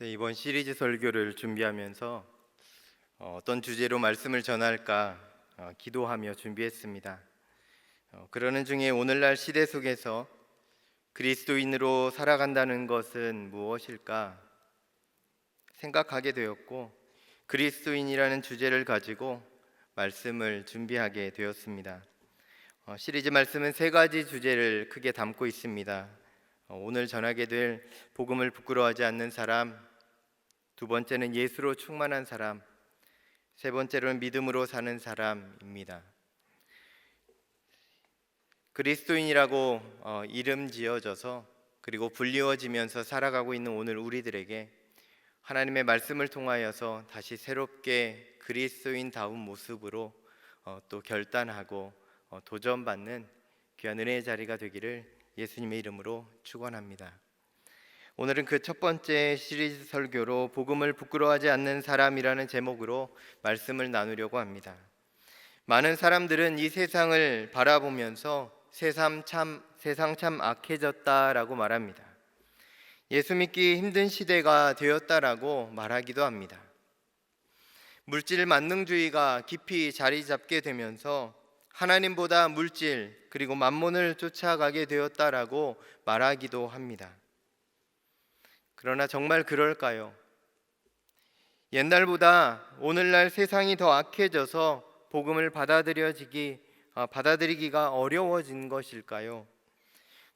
네, 이번 시리즈 설교를 준비하면서 어떤 주제로 말씀을 전할까 기도하며 준비했습니다. 그러는 중에 오늘날 시대 속에서 그리스도인으로 살아간다는 것은 무엇일까 생각하게 되었고, 그리스도인이라는 주제를 가지고 말씀을 준비하게 되었습니다. 시리즈 말씀은 세 가지 주제를 크게 담고 있습니다. 오늘 전하게 될 복음을 부끄러워하지 않는 사람, 두 번째는 예수로 충만한 사람, 세 번째로는 믿음으로 사는 사람입니다. 그리스도인이라고 이름 지어져서 그리고 불리워지면서 살아가고 있는 오늘 우리들에게 하나님의 말씀을 통하여서 다시 새롭게 그리스도인다운 모습으로 또 결단하고 도전받는 귀한 은혜의 자리가 되기를 예수님의 이름으로 축원합니다. 오늘은 그 첫 번째 시리즈 설교로 복음을 부끄러워하지 않는 사람이라는 제목으로 말씀을 나누려고 합니다. 많은 사람들은 이 세상을 바라보면서 세상 참 악해졌다라고 말합니다. 예수 믿기 힘든 시대가 되었다라고 말하기도 합니다. 물질 만능주의가 깊이 자리 잡게 되면서 하나님보다 물질 그리고 만몬을 쫓아가게 되었다라고 말하기도 합니다. 그러나 정말 그럴까요? 옛날보다 오늘날 세상이 더 악해져서 복음을 받아들이기가 어려워진 것일까요?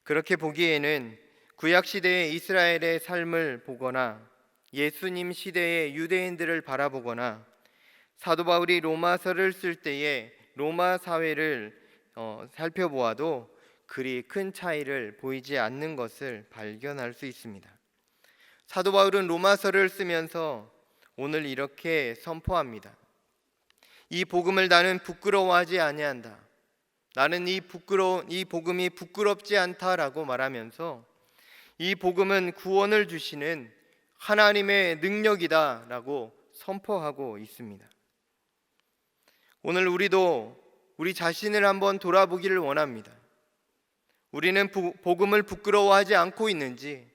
그렇게 보기에는 구약 시대의 이스라엘의 삶을 보거나 예수님 시대의 유대인들을 바라보거나 사도 바울이 로마서를 쓸 때의 로마 사회를 살펴보아도 그리 큰 차이를 보이지 않는 것을 발견할 수 있습니다. 사도 바울은 로마서를 쓰면서 오늘 이렇게 선포합니다. 이 복음을 나는 부끄러워하지 아니한다. 나는 이 복음이 부끄럽지 않다라고 말하면서 이 복음은 구원을 주시는 하나님의 능력이다라고 선포하고 있습니다. 오늘 우리도 우리 자신을 한번 돌아보기를 원합니다. 우리는 복음을 부끄러워하지 않고 있는지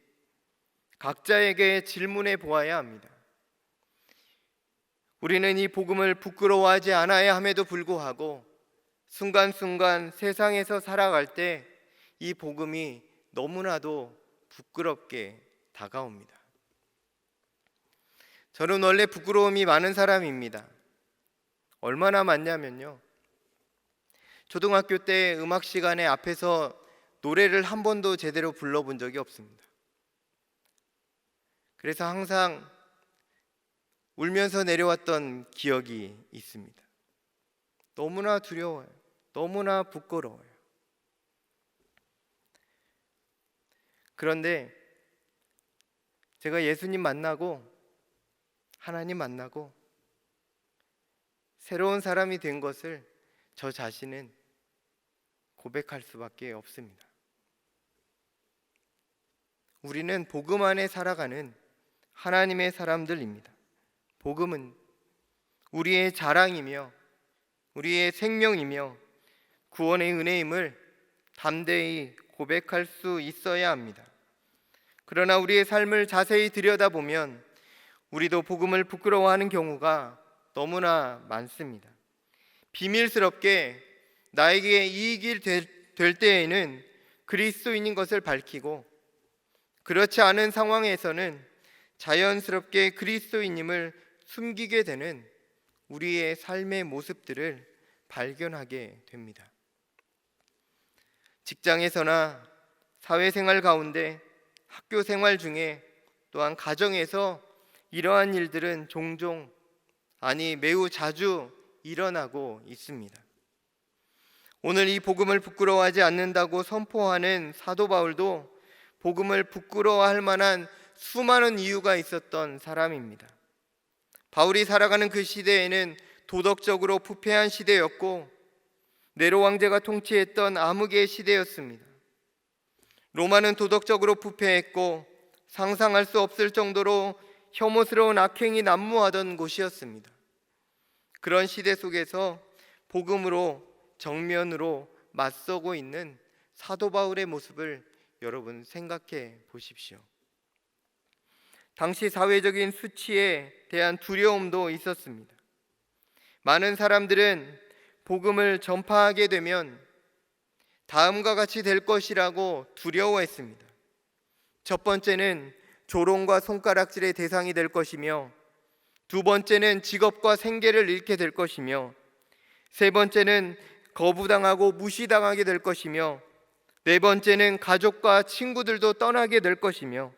각자에게 질문해 보아야 합니다. 우리는 이 복음을 부끄러워하지 않아야 함에도 불구하고 순간순간 세상에서 살아갈 때 이 복음이 너무나도 부끄럽게 다가옵니다. 저는 원래 부끄러움이 많은 사람입니다. 얼마나 많냐면요, 초등학교 때 음악 시간에 앞에서 노래를 한 번도 제대로 불러본 적이 없습니다. 그래서 항상 울면서 내려왔던 기억이 있습니다. 너무나 두려워요. 너무나 부끄러워요. 그런데 제가 예수님 만나고 하나님 만나고 새로운 사람이 된 것을 저 자신은 고백할 수밖에 없습니다. 우리는 복음 안에 살아가는 하나님의 사람들입니다. 복음은 우리의 자랑이며 우리의 생명이며 구원의 은혜임을 담대히 고백할 수 있어야 합니다. 그러나 우리의 삶을 자세히 들여다보면 우리도 복음을 부끄러워하는 경우가 너무나 많습니다. 비밀스럽게 나에게 이익이 될 때에는 그리스도인인 것을 밝히고, 그렇지 않은 상황에서는 자연스럽게 그리스도인임을 숨기게 되는 우리의 삶의 모습들을 발견하게 됩니다. 직장에서나 사회생활 가운데, 학교 생활 중에, 또한 가정에서 이러한 일들은 종종, 아니 매우 자주 일어나고 있습니다. 오늘 이 복음을 부끄러워하지 않는다고 선포하는 사도 바울도 복음을 부끄러워할 만한 수많은 이유가 있었던 사람입니다. 바울이 살아가는 그 시대에는 도덕적으로 부패한 시대였고 네로 왕제가 통치했던 암흑의 시대였습니다. 로마는 도덕적으로 부패했고 상상할 수 없을 정도로 혐오스러운 악행이 난무하던 곳이었습니다. 그런 시대 속에서 복음으로 정면으로 맞서고 있는 사도 바울의 모습을 여러분 생각해 보십시오. 당시 사회적인 수치에 대한 두려움도 있었습니다. 많은 사람들은 복음을 전파하게 되면 다음과 같이 될 것이라고 두려워했습니다. 첫 번째는 조롱과 손가락질의 대상이 될 것이며, 두 번째는 직업과 생계를 잃게 될 것이며, 세 번째는 거부당하고 무시당하게 될 것이며, 네 번째는 가족과 친구들도 떠나게 될 것이며,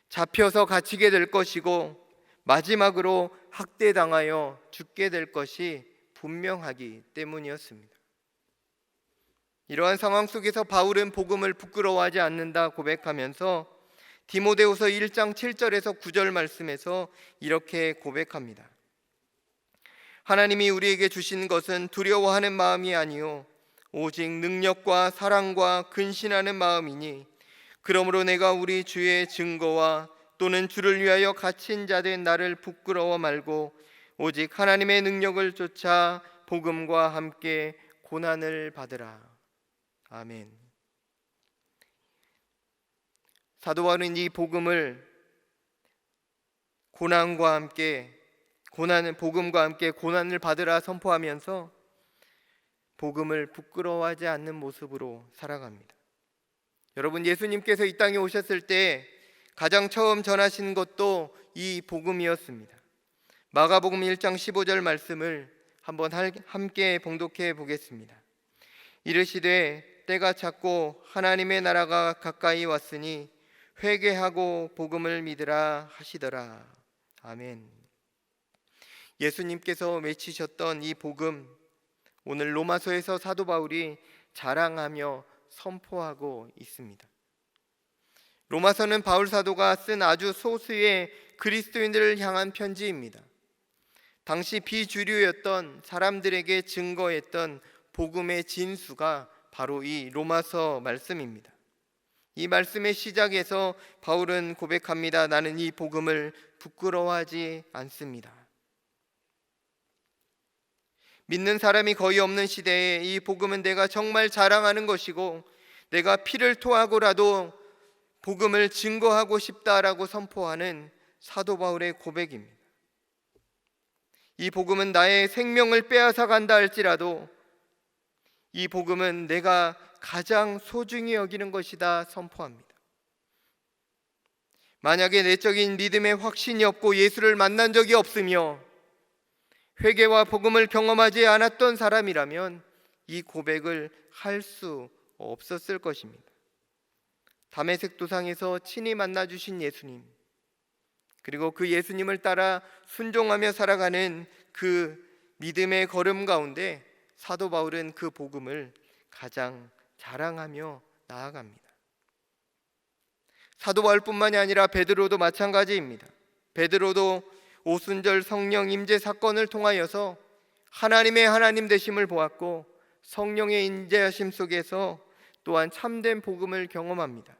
잡혀서 갇히게 될 것이고, 마지막으로 학대당하여 죽게 될 것이 분명하기 때문이었습니다. 이러한 상황 속에서 바울은 복음을 부끄러워하지 않는다 고백하면서 디모데후서 1장 7절에서 9절 말씀에서 이렇게 고백합니다. 하나님이 우리에게 주신 것은 두려워하는 마음이 아니요 오직 능력과 사랑과 근신하는 마음이니, 그러므로 내가 우리 주의 증거와 또는 주를 위하여 갇힌 자 된 나를 부끄러워 말고 오직 하나님의 능력을 쫓아 복음과 함께 고난을 받으라. 아멘. 사도 바울은 이 복음을 복음과 함께 고난을 받으라 선포하면서 복음을 부끄러워하지 않는 모습으로 살아갑니다. 여러분, 예수님께서 이 땅에 오셨을 때 가장 처음 전하신 것도 이 복음이었습니다. 마가복음 1장 15절 말씀을 한번 함께 봉독해 보겠습니다. 이르시되 때가 찼고 하나님의 나라가 가까이 왔으니 회개하고 복음을 믿으라 하시더라. 아멘. 예수님께서 외치셨던 이 복음, 오늘 로마서에서 사도 바울이 자랑하며 선포하고 있습니다. 로마서는 바울 사도가 쓴 아주 소수의 그리스도인들을 향한 편지입니다. 당시 비주류였던 사람들에게 증거했던 복음의 진수가 바로 이 로마서 말씀입니다. 이 말씀의 시작에서 바울은 고백합니다. 나는 이 복음을 부끄러워하지 않습니다. 믿는 사람이 거의 없는 시대에 이 복음은 내가 정말 자랑하는 것이고, 내가 피를 토하고라도 복음을 증거하고 싶다라고 선포하는 사도 바울의 고백입니다. 이 복음은 나의 생명을 빼앗아 간다 할지라도 이 복음은 내가 가장 소중히 여기는 것이다 선포합니다. 만약에 내적인 믿음의 확신이 없고 예수를 만난 적이 없으며 회개와 복음을 경험하지 않았던 사람이라면 이 고백을 할 수 없었을 것입니다. 다메섹 도상에서 친히 만나주신 예수님, 그리고 그 예수님을 따라 순종하며 살아가는 그 믿음의 걸음 가운데 사도 바울은 그 복음을 가장 자랑하며 나아갑니다. 사도 바울뿐만이 아니라 베드로도 마찬가지입니다. 베드로도 오순절 성령 임재 사건을 통하여서 하나님의 하나님 되심을 보았고, 성령의 임재하심 속에서 또한 참된 복음을 경험합니다.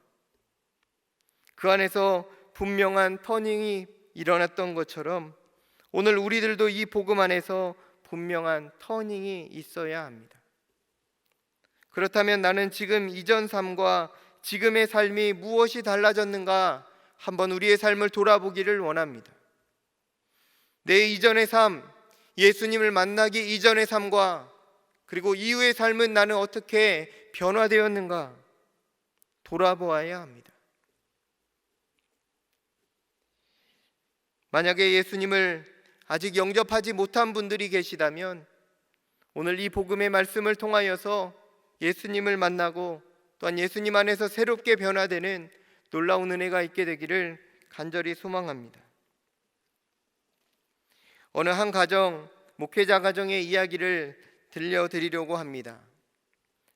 그 안에서 분명한 터닝이 일어났던 것처럼 오늘 우리들도 이 복음 안에서 분명한 터닝이 있어야 합니다. 그렇다면 나는 지금 이전 삶과 지금의 삶이 무엇이 달라졌는가 한번 우리의 삶을 돌아보기를 원합니다. 내 이전의 삶, 예수님을 만나기 이전의 삶과 그리고 이후의 삶은 나는 어떻게 변화되었는가 돌아보아야 합니다. 만약에 예수님을 아직 영접하지 못한 분들이 계시다면 오늘 이 복음의 말씀을 통하여서 예수님을 만나고 또한 예수님 안에서 새롭게 변화되는 놀라운 은혜가 있게 되기를 간절히 소망합니다. 어느 한 가정, 목회자 가정의 이야기를 들려드리려고 합니다.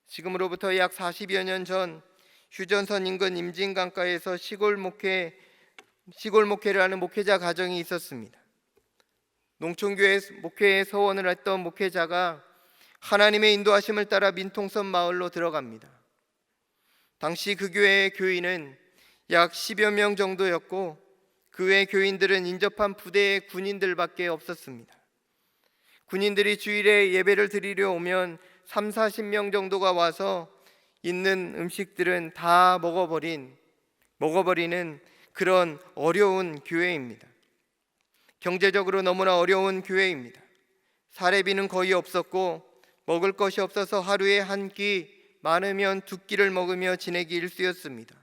지금으로부터 약 40여 년 전 휴전선 인근 임진강가에서 시골 목회를 하는 목회자 가정이 있었습니다. 농촌교회 목회에 서원을 했던 목회자가 하나님의 인도하심을 따라 민통선 마을로 들어갑니다. 당시 그 교회의 교인은 약 10여 명 정도였고 그 외 교인들은 인접한 부대의 군인들밖에 없었습니다. 군인들이 주일에 예배를 드리려 오면 3, 40명 정도가 와서 있는 음식들은 다 먹어버리는 그런 어려운 교회입니다. 경제적으로 너무나 어려운 교회입니다. 사례비는 거의 없었고 먹을 것이 없어서 하루에 한 끼, 많으면 두 끼를 먹으며 지내기 일쑤였습니다.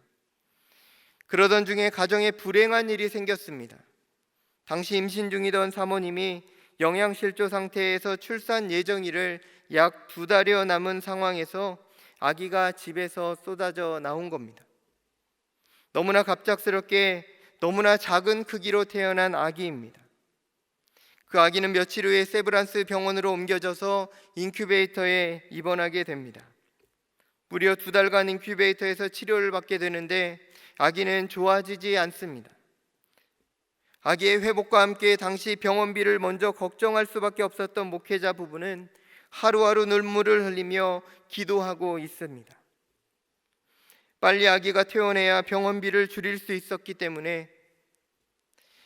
그러던 중에 가정에 불행한 일이 생겼습니다. 당시 임신 중이던 사모님이 영양실조 상태에서 출산 예정일을 약 2달여 남은 상황에서 아기가 집에서 쏟아져 나온 겁니다. 너무나 갑작스럽게 너무나 작은 크기로 태어난 아기입니다. 그 아기는 며칠 후에 세브란스 병원으로 옮겨져서 인큐베이터에 입원하게 됩니다. 무려 2달간 인큐베이터에서 치료를 받게 되는데 아기는 좋아지지 않습니다. 아기의 회복과 함께 당시 병원비를 먼저 걱정할 수밖에 없었던 목회자 부부는 하루하루 눈물을 흘리며 기도하고 있습니다. 빨리 아기가 퇴원해야 병원비를 줄일 수 있었기 때문에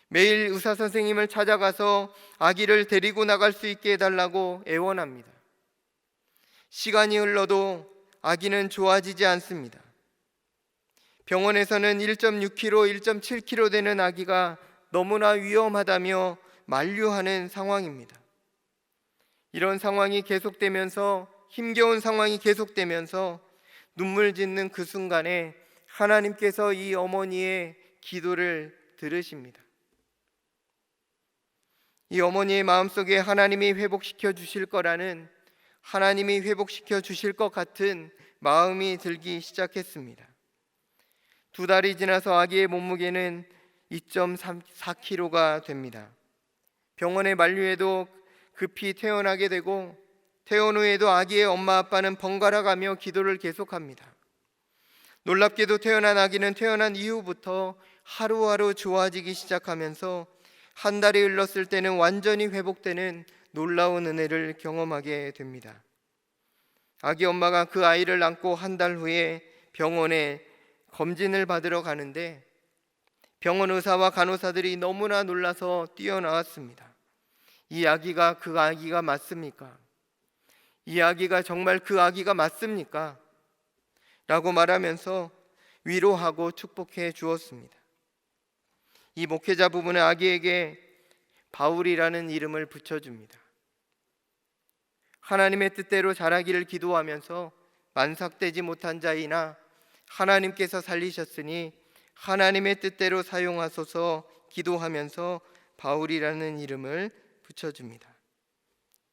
매일 의사 선생님을 찾아가서 아기를 데리고 나갈 수 있게 해달라고 애원합니다. 시간이 흘러도 아기는 좋아지지 않습니다. 병원에서는 1.6kg, 1.7kg 되는 아기가 너무나 위험하다며 만류하는 상황입니다. 이런 상황이 계속되면서, 힘겨운 상황이 계속되면서 눈물 짓는 그 순간에 하나님께서 이 어머니의 기도를 들으십니다. 이 어머니의 마음속에 하나님이 회복시켜 주실 거라는, 하나님이 회복시켜 주실 것 같은 마음이 들기 시작했습니다. 2달이 지나서 아기의 몸무게는 2.4kg가 됩니다. 병원에 만류해도 급히 퇴원하게 되고, 퇴원 후에도 아기의 엄마 아빠는 번갈아 가며 기도를 계속합니다. 놀랍게도 태어난 아기는 태어난 이후부터 하루하루 좋아지기 시작하면서 한 달이 흘렀을 때는 완전히 회복되는 놀라운 은혜를 경험하게 됩니다. 아기 엄마가 그 아이를 안고 한 달 후에 병원에 검진을 받으러 가는데 병원 의사와 간호사들이 너무나 놀라서 뛰어나왔습니다. 이 아기가 그 아기가 맞습니까? 이 아기가 정말 그 아기가 맞습니까? 라고 말하면서 위로하고 축복해 주었습니다. 이 목회자 부부는 아기에게 바울이라는 이름을 붙여줍니다. 하나님의 뜻대로 자라기를 기도하면서 만삭되지 못한 자이나 하나님께서 살리셨으니 하나님의 뜻대로 사용하소서 기도하면서 바울이라는 이름을 붙여줍니다.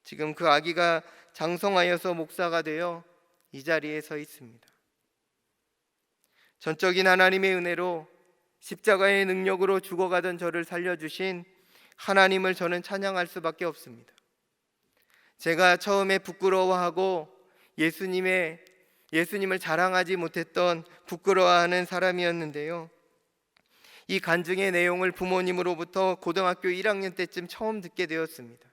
지금 그 아기가 장성하여서 목사가 되어 이 자리에 서 있습니다. 전적인 하나님의 은혜로 십자가의 능력으로 죽어가던 저를 살려주신 하나님을 저는 찬양할 수밖에 없습니다. 제가 처음에 부끄러워하고 예수님을 자랑하지 못했던 부끄러워하는 사람이었는데요. 이 간증의 내용을 부모님으로부터 고등학교 1학년 때쯤 처음 듣게 되었습니다.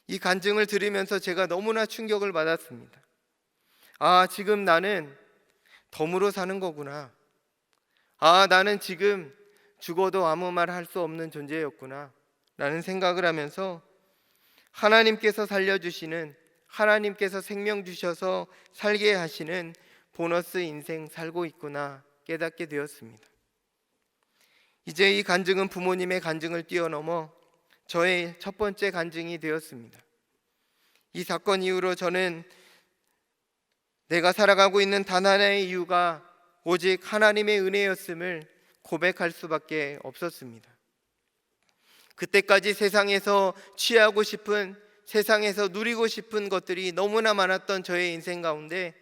이 간증을 들으면서 제가 너무나 충격을 받았습니다. 아, 지금 나는 덤으로 사는 거구나. 아, 나는 지금 죽어도 아무 말 할 수 없는 존재였구나 라는 생각을 하면서 하나님께서 살려주시는, 하나님께서 생명 주셔서 살게 하시는 보너스 인생 살고 있구나 깨닫게 되었습니다. 이제 이 간증은 부모님의 간증을 뛰어넘어 저의 첫 번째 간증이 되었습니다. 이 사건 이후로 저는 내가 살아가고 있는 단 하나의 이유가 오직 하나님의 은혜였음을 고백할 수밖에 없었습니다. 그때까지 세상에서 취하고 싶은, 세상에서 누리고 싶은 것들이 너무나 많았던 저의 인생 가운데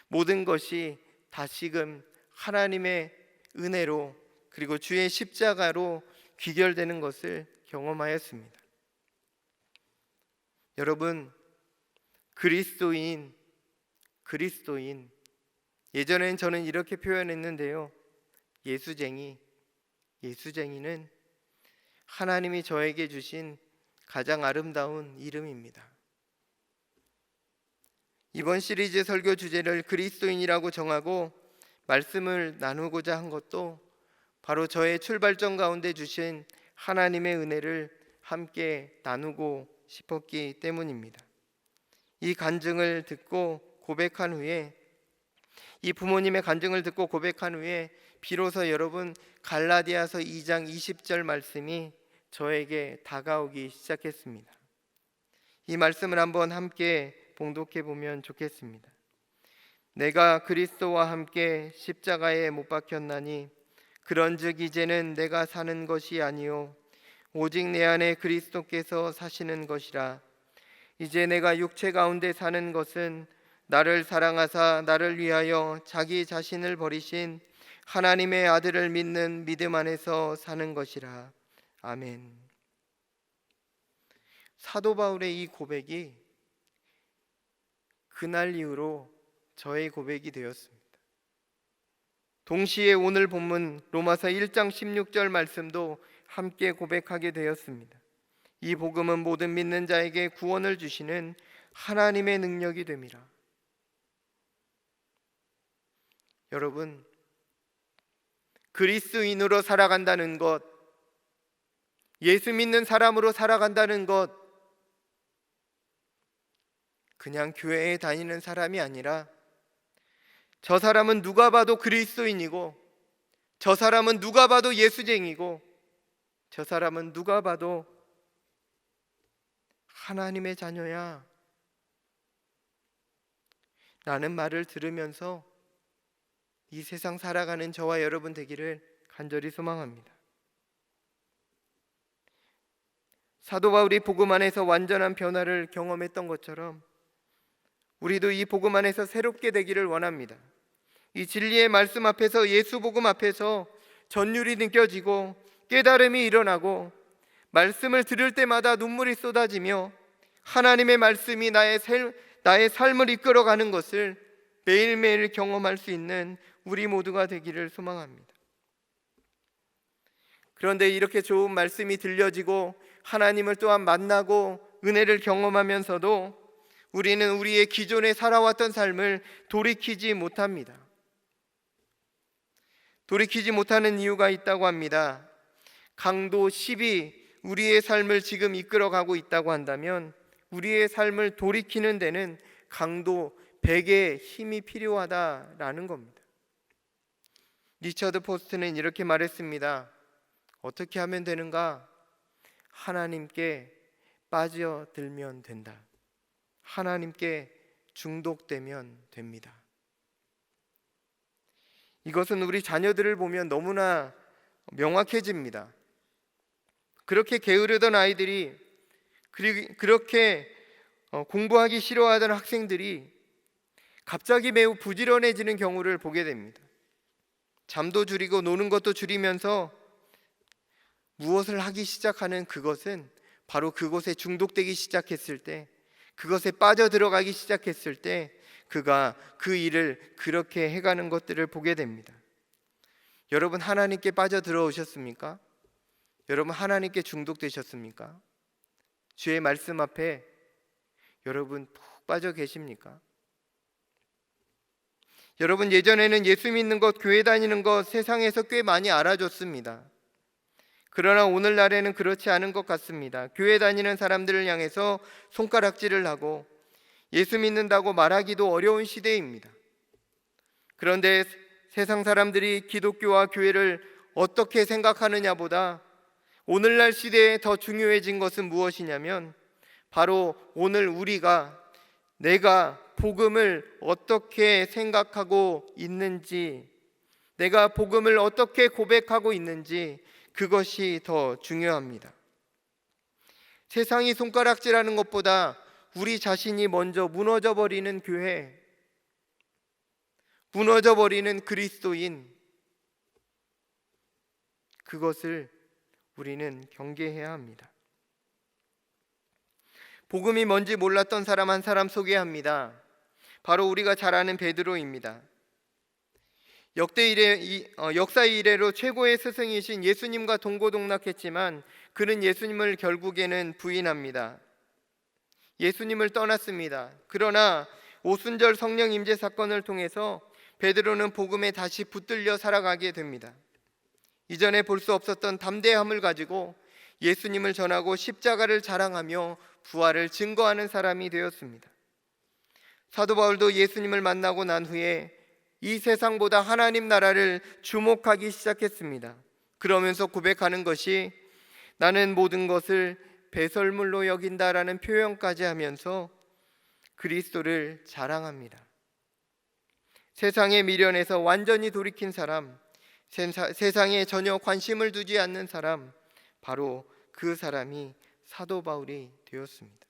모든 것이 다시금 하나님의 은혜로 그리고 주의 십자가로 귀결되는 것을 경험하였습니다. 여러분, 그리스도인, 예전엔 저는 이렇게 표현했는데요. 예수쟁이는 하나님이 저에게 주신 가장 아름다운 이름입니다. 이번 시리즈 설교 주제를 그리스도인이라고 정하고 말씀을 나누고자 한 것도 바로 저의 출발점 가운데 주신 하나님의 은혜를 함께 나누고 싶었기 때문입니다. 이 간증을 듣고 고백한 후에, 이 부모님의 간증을 듣고 고백한 후에 비로소 여러분 갈라디아서 2장 20절 말씀이 저에게 다가오기 시작했습니다. 이 말씀을 한번 함께 봉독해 보면 좋겠습니다. 내가 그리스도와 함께 십자가에 못 박혔나니 그런즉 이제는 내가 사는 것이 아니요 오직 내 안에 그리스도께서 사시는 것이라. 이제 내가 육체 가운데 사는 것은 나를 사랑하사 나를 위하여 자기 자신을 버리신 하나님의 아들을 믿는 믿음 안에서 사는 것이라. 아멘. 사도 바울의 이 고백이 그날 이후로 저의 고백이 되었습니다. 동시에 오늘 본문 로마서 1장 16절 말씀도 함께 고백하게 되었습니다. 이 복음은 모든 믿는 자에게 구원을 주시는 하나님의 능력이 됨이라. 여러분, 그리스도인으로 살아간다는 것, 예수 믿는 사람으로 살아간다는 것, 그냥 교회에 다니는 사람이 아니라 저 사람은 누가 봐도 그리스도인이고, 저 사람은 누가 봐도 예수쟁이고, 저 사람은 누가 봐도 하나님의 자녀야 라는 말을 들으면서 이 세상 살아가는 저와 여러분 되기를 간절히 소망합니다. 사도 바울이 복음 안에서 완전한 변화를 경험했던 것처럼 우리도 이 복음 안에서 새롭게 되기를 원합니다. 이 진리의 말씀 앞에서, 예수 복음 앞에서 전율이 느껴지고 깨달음이 일어나고 말씀을 들을 때마다 눈물이 쏟아지며 하나님의 말씀이 나의 삶을 이끌어가는 것을 매일매일 경험할 수 있는 우리 모두가 되기를 소망합니다. 그런데 이렇게 좋은 말씀이 들려지고 하나님을 또한 만나고 은혜를 경험하면서도 우리는 우리의 기존에 살아왔던 삶을 돌이키지 못합니다. 돌이키지 못하는 이유가 있다고 합니다. 강도 10이 우리의 삶을 지금 이끌어가고 있다고 한다면 우리의 삶을 돌이키는 데는 강도 100의 힘이 필요하다라는 겁니다. 리처드 포스트는 이렇게 말했습니다. 어떻게 하면 되는가? 하나님께 빠져들면 된다. 하나님께 중독되면 됩니다. 이것은 우리 자녀들을 보면 너무나 명확해집니다. 그렇게 게으르던 아이들이, 그렇게 공부하기 싫어하던 학생들이 갑자기 매우 부지런해지는 경우를 보게 됩니다. 잠도 줄이고 노는 것도 줄이면서 무엇을 하기 시작하는 그것은 바로 그곳에 중독되기 시작했을 때, 그것에 빠져들어가기 시작했을 때 그가 그 일을 그렇게 해가는 것들을 보게 됩니다. 여러분, 하나님께 빠져들어오셨습니까? 여러분, 하나님께 중독되셨습니까? 주의 말씀 앞에 여러분 푹 빠져 계십니까? 여러분, 예전에는 예수 믿는 것, 교회 다니는 것 세상에서 꽤 많이 알아줬습니다. 그러나 오늘날에는 그렇지 않은 것 같습니다. 교회 다니는 사람들을 향해서 손가락질을 하고 예수 믿는다고 말하기도 어려운 시대입니다. 그런데 세상 사람들이 기독교와 교회를 어떻게 생각하느냐보다 오늘날 시대에 더 중요해진 것은 무엇이냐면 바로 오늘 내가 복음을 어떻게 생각하고 있는지, 내가 복음을 어떻게 고백하고 있는지, 그것이 더 중요합니다. 세상이 손가락질하는 것보다 우리 자신이 먼저 무너져버리는 교회, 무너져버리는 그리스도인, 그것을 우리는 경계해야 합니다. 복음이 뭔지 몰랐던 사람 한 사람 소개합니다. 바로 우리가 잘 아는 베드로입니다. 역사의 이래로 최고의 스승이신 예수님과 동고동락했지만 그는 예수님을 결국에는 부인합니다. 예수님을 떠났습니다. 그러나 오순절 성령 임재 사건을 통해서 베드로는 복음에 다시 붙들려 살아가게 됩니다. 이전에 볼 수 없었던 담대함을 가지고 예수님을 전하고 십자가를 자랑하며 부활을 증거하는 사람이 되었습니다. 사도 바울도 예수님을 만나고 난 후에 이 세상보다 하나님 나라를 주목하기 시작했습니다. 그러면서 고백하는 것이 나는 모든 것을 배설물로 여긴다라는 표현까지 하면서 그리스도를 자랑합니다. 세상의 미련에서 완전히 돌이킨 사람, 세상에 전혀 관심을 두지 않는 사람, 바로 그 사람이 사도 바울이 되었습니다.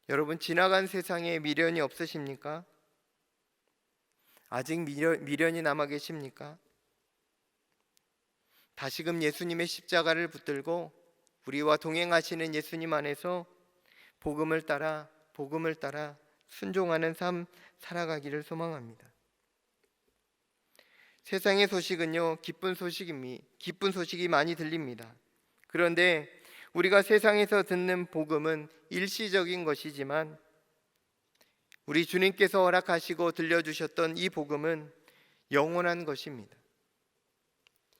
여러분, 지나간 세상에 미련이 없으십니까? 아직 미련이 남아 계십니까? 다시금 예수님의 십자가를 붙들고 우리와 동행하시는 예수님 안에서 복음을 따라 순종하는 삶 살아가기를 소망합니다. 세상의 소식은요, 기쁜 소식이 많이 들립니다. 그런데 우리가 세상에서 듣는 복음은 일시적인 것이지만 우리 주님께서 허락하시고 들려주셨던 이 복음은 영원한 것입니다.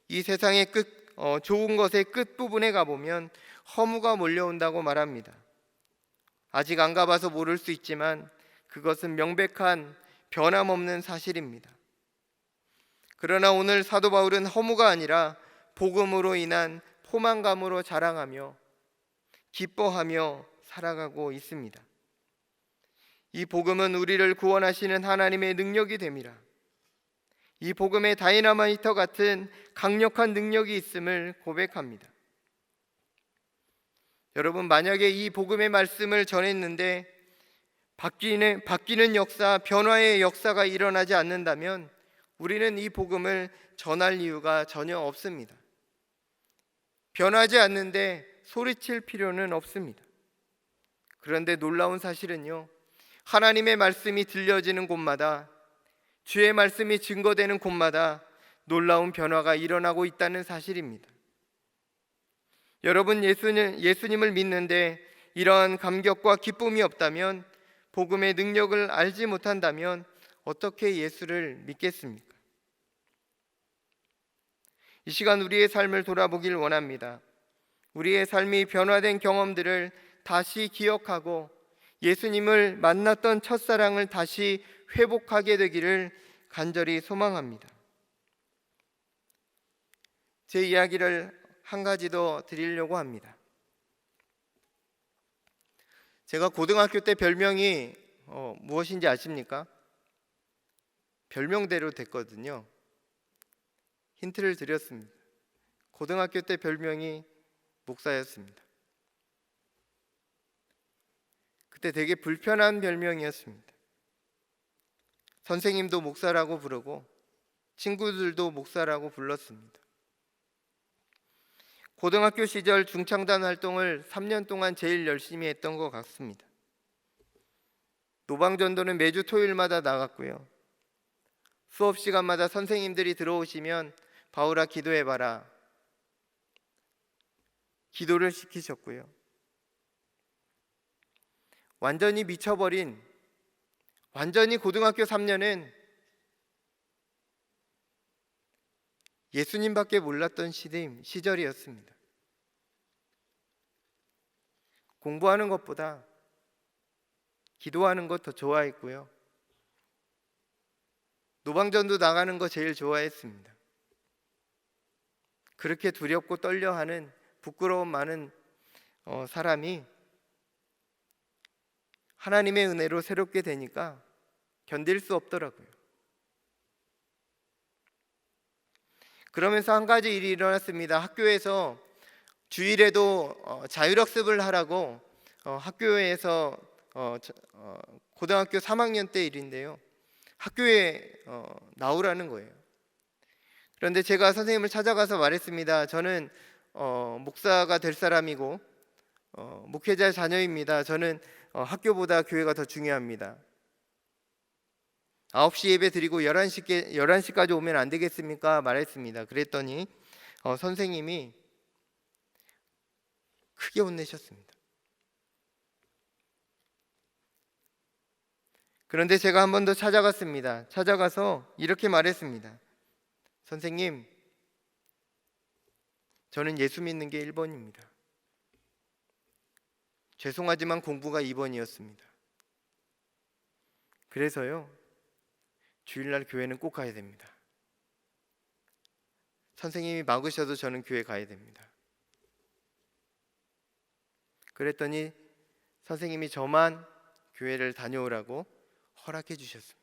이 세상의 좋은 것의 끝부분에 가보면 허무가 몰려온다고 말합니다. 아직 안 가봐서 모를 수 있지만 그것은 명백한 변함없는 사실입니다. 그러나 오늘 사도 바울은 허무가 아니라 복음으로 인한 포만감으로 자랑하며 기뻐하며 살아가고 있습니다. 이 복음은 우리를 구원하시는 하나님의 능력이 됨이라. 이 복음에 다이너마이트 같은 강력한 능력이 있음을 고백합니다. 여러분, 만약에 이 복음의 말씀을 전했는데 바뀌는 역사, 변화의 역사가 일어나지 않는다면 우리는 이 복음을 전할 이유가 전혀 없습니다. 변하지 않는데 소리칠 필요는 없습니다. 그런데 놀라운 사실은요, 하나님의 말씀이 들려지는 곳마다, 주의 말씀이 증거되는 곳마다 놀라운 변화가 일어나고 있다는 사실입니다. 여러분, 예수님을 믿는데 이러한 감격과 기쁨이 없다면, 복음의 능력을 알지 못한다면 어떻게 예수를 믿겠습니까? 이 시간 우리의 삶을 돌아보길 원합니다. 우리의 삶이 변화된 경험들을 다시 기억하고 예수님을 만났던 첫사랑을 다시 회복하게 되기를 간절히 소망합니다. 제 이야기를 한 가지 더 드리려고 합니다. 제가 고등학교 때 별명이 무엇인지 아십니까? 별명대로 됐거든요. 힌트를 드렸습니다. 고등학교 때 별명이 목사였습니다. 그때 되게 불편한 별명이었습니다. 선생님도 목사라고 부르고 친구들도 목사라고 불렀습니다. 고등학교 시절 중창단 활동을 3년 동안 제일 열심히 했던 것 같습니다. 노방전도는 매주 토요일마다 나갔고요. 수업 시간마다 선생님들이 들어오시면 바울아 기도해봐라, 기도를 시키셨고요. 완전히 미쳐버린, 완전히 고등학교 3년은 예수님밖에 몰랐던 시절이었습니다. 공부하는 것보다 기도하는 것 더 좋아했고요. 노방전도 나가는 거 제일 좋아했습니다. 그렇게 두렵고 떨려하는 부끄러움 많은 사람이 하나님의 은혜로 새롭게 되니까 견딜 수 없더라고요. 그러면서 한 가지 일이 일어났습니다. 학교에서 주일에도 자율학습을 하라고 학교에서 고등학교 3학년 때 일인데요, 학교에 나오라는 거예요. 그런데 제가 선생님을 찾아가서 말했습니다. 저는 목사가 될 사람이고 목회자 자녀입니다. 저는 학교보다 교회가 더 중요합니다. 9시 예배 드리고 11시까지 오면 안 되겠습니까? 말했습니다. 그랬더니 선생님이 크게 혼내셨습니다. 그런데 제가 한 번 더 찾아갔습니다. 찾아가서 이렇게 말했습니다. 선생님, 저는 예수 믿는 게 1번입니다. 죄송하지만 공부가 2번이었습니다. 그래서요, 주일날 교회는 꼭 가야 됩니다. 선생님이 막으셔도 저는 교회 가야 됩니다. 그랬더니 선생님이 저만 교회를 다녀오라고 허락해 주셨습니다.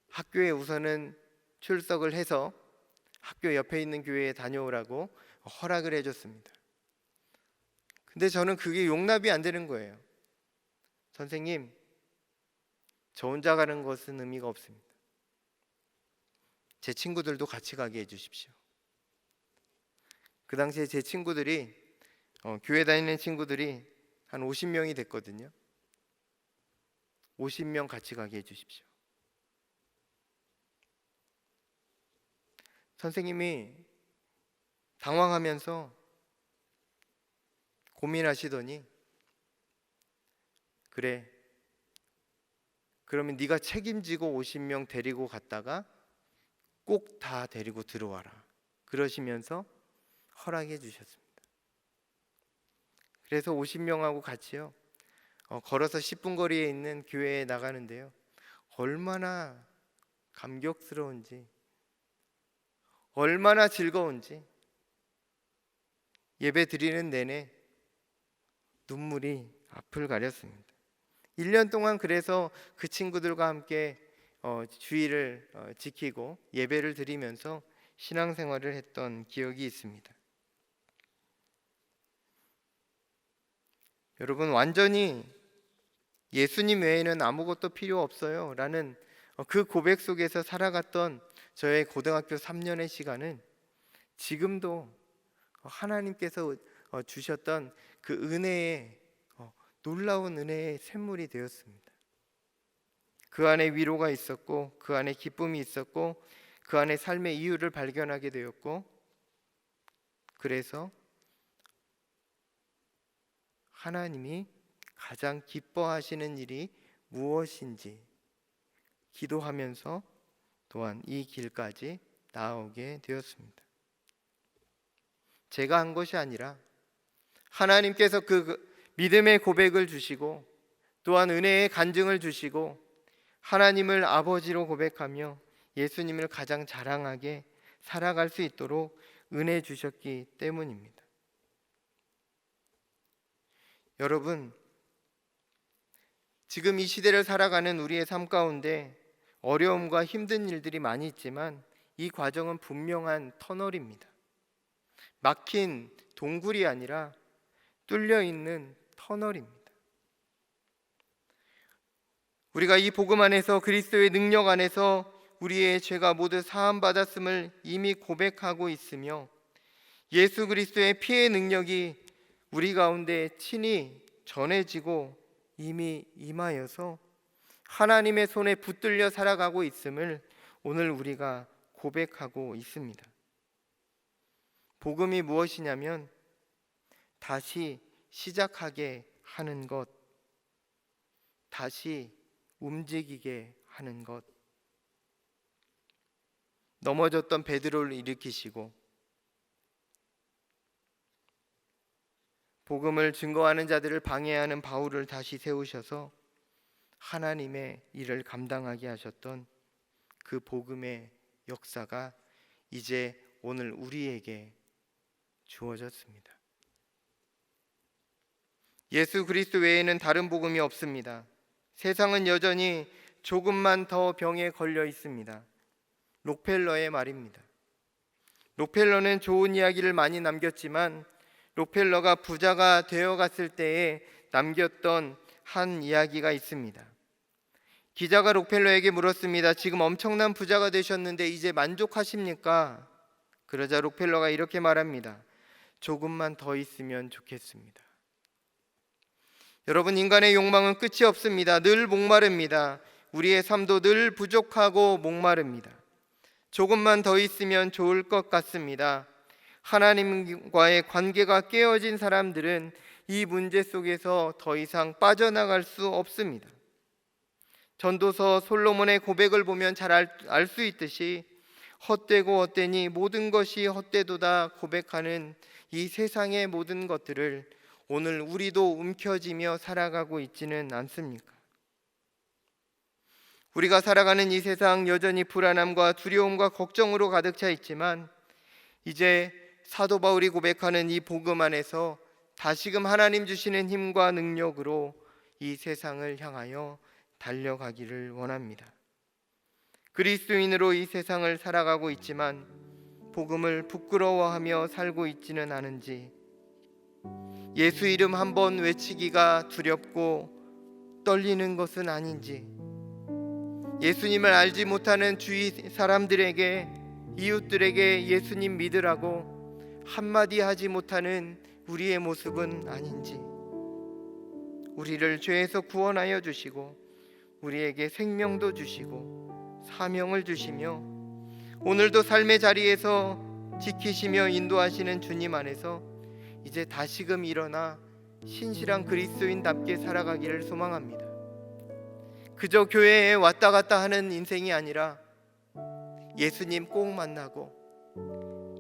학교에 우선은 출석을 해서 학교 옆에 있는 교회에 다녀오라고 허락을 해줬습니다. 근데 저는 그게 용납이 안 되는 거예요. 선생님, 저 혼자 가는 것은 의미가 없습니다. 제 친구들도 같이 가게 해주십시오. 그 당시에 제 친구들이 교회 다니는 친구들이 한 50명이 됐거든요. 50명 같이 가게 해주십시오. 선생님이 당황하면서 고민하시더니, 그래, 그러면 네가 책임지고 50명 데리고 갔다가 꼭 다 데리고 들어와라, 그러시면서 허락해 주셨습니다. 그래서 50명하고 같이요, 걸어서 10분 거리에 있는 교회에 나가는데요, 얼마나 감격스러운지, 얼마나 즐거운지 예배 드리는 내내 눈물이 앞을 가렸습니다. 1년 동안 그래서 그 친구들과 함께 주일을 지키고 예배를 드리면서 신앙생활을 했던 기억이 있습니다. 여러분, 완전히 예수님 외에는 아무것도 필요 없어요 라는 그 고백 속에서 살아갔던 저의 고등학교 3년의 시간은 지금도 하나님께서 주셨던 그 은혜의 놀라운 은혜의 샘물이 되었습니다. 그 안에 위로가 있었고, 그 안에 기쁨이 있었고, 그 안에 삶의 이유를 발견하게 되었고, 그래서 하나님이 가장 기뻐하시는 일이 무엇인지 기도하면서 또한 이 길까지 나아오게 되었습니다. 제가 한 것이 아니라 하나님께서 그 믿음의 고백을 주시고, 또한 은혜의 간증을 주시고, 하나님을 아버지로 고백하며 예수님을 가장 자랑하게 살아갈 수 있도록 은혜 주셨기 때문입니다. 여러분, 지금 이 시대를 살아가는 우리의 삶 가운데 어려움과 힘든 일들이 많이 있지만 이 과정은 분명한 터널입니다. 막힌 동굴이 아니라 뚫려 있는 터널입니다. 우리가 이 복음 안에서, 그리스도의 능력 안에서 우리의 죄가 모두 사함 받았음을 이미 고백하고 있으며, 예수 그리스도의 피의 능력이 우리 가운데 친히 전해지고 이미 임하여서 하나님의 손에 붙들려 살아가고 있음을 오늘 우리가 고백하고 있습니다. 복음이 무엇이냐면 다시 시작하게 하는 것, 다시 움직이게 하는 것. 넘어졌던 베드로를 일으키시고, 복음을 증거하는 자들을 방해하는 바울을 다시 세우셔서 하나님의 일을 감당하게 하셨던 그 복음의 역사가 이제 오늘 우리에게 주어졌습니다. 예수 그리스도 외에는 다른 복음이 없습니다. 세상은 여전히 조금만 더 병에 걸려 있습니다. 록펠러의 말입니다. 록펠러는 좋은 이야기를 많이 남겼지만 록펠러가 부자가 되어갔을 때에 남겼던 한 이야기가 있습니다. 기자가 록펠러에게 물었습니다. 지금 엄청난 부자가 되셨는데 이제 만족하십니까? 그러자 록펠러가 이렇게 말합니다. 조금만 더 있으면 좋겠습니다. 여러분, 인간의 욕망은 끝이 없습니다. 늘 목마릅니다. 우리의 삶도 늘 부족하고 목마릅니다. 조금만 더 있으면 좋을 것 같습니다. 하나님과의 관계가 깨어진 사람들은 이 문제 속에서 더 이상 빠져나갈 수 없습니다. 전도서 솔로몬의 고백을 보면 잘 알 수 있듯이 헛되고 헛되니 모든 것이 헛되도다 고백하는 이 세상의 모든 것들을 오늘 우리도 움켜쥐며 살아가고 있지는 않습니까? 우리가 살아가는 이 세상 여전히 불안함과 두려움과 걱정으로 가득 차 있지만 이제 사도 바울이 고백하는 이 복음 안에서 다시금 하나님 주시는 힘과 능력으로 이 세상을 향하여 달려가기를 원합니다. 그리스도인으로 이 세상을 살아가고 있지만 복음을 부끄러워하며 살고 있지는 않은지, 예수 이름 한번 외치기가 두렵고 떨리는 것은 아닌지, 예수님을 알지 못하는 주위 사람들에게, 이웃들에게 예수님 믿으라고 한마디 하지 못하는 우리의 모습은 아닌지, 우리를 죄에서 구원하여 주시고 우리에게 생명도 주시고 사명을 주시며 오늘도 삶의 자리에서 지키시며 인도하시는 주님 안에서 이제 다시금 일어나 신실한 그리스도인답게 살아가기를 소망합니다. 그저 교회에 왔다 갔다 하는 인생이 아니라 예수님 꼭 만나고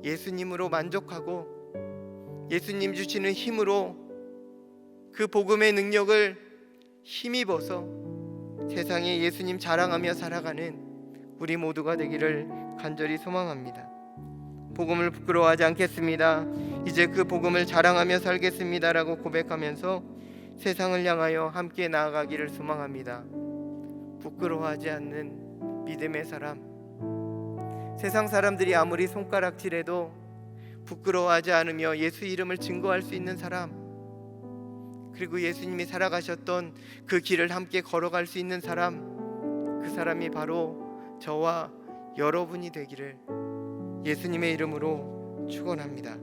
예수님으로 만족하고 예수님 주시는 힘으로 그 복음의 능력을 힘입어서 세상에 예수님 자랑하며 살아가는 우리 모두가 되기를 간절히 소망합니다. 복음을 부끄러워하지 않겠습니다. 이제 그 복음을 자랑하며 살겠습니다라고 고백하면서 세상을 향하여 함께 나아가기를 소망합니다. 부끄러워하지 않는 믿음의 사람, 세상 사람들이 아무리 손가락질해도 부끄러워하지 않으며 예수 이름을 증거할 수 있는 사람, 그리고 예수님이 살아가셨던 그 길을 함께 걸어갈 수 있는 사람, 그 사람이 바로 저와 여러분이 되기를 예수님의 이름으로 축원합니다.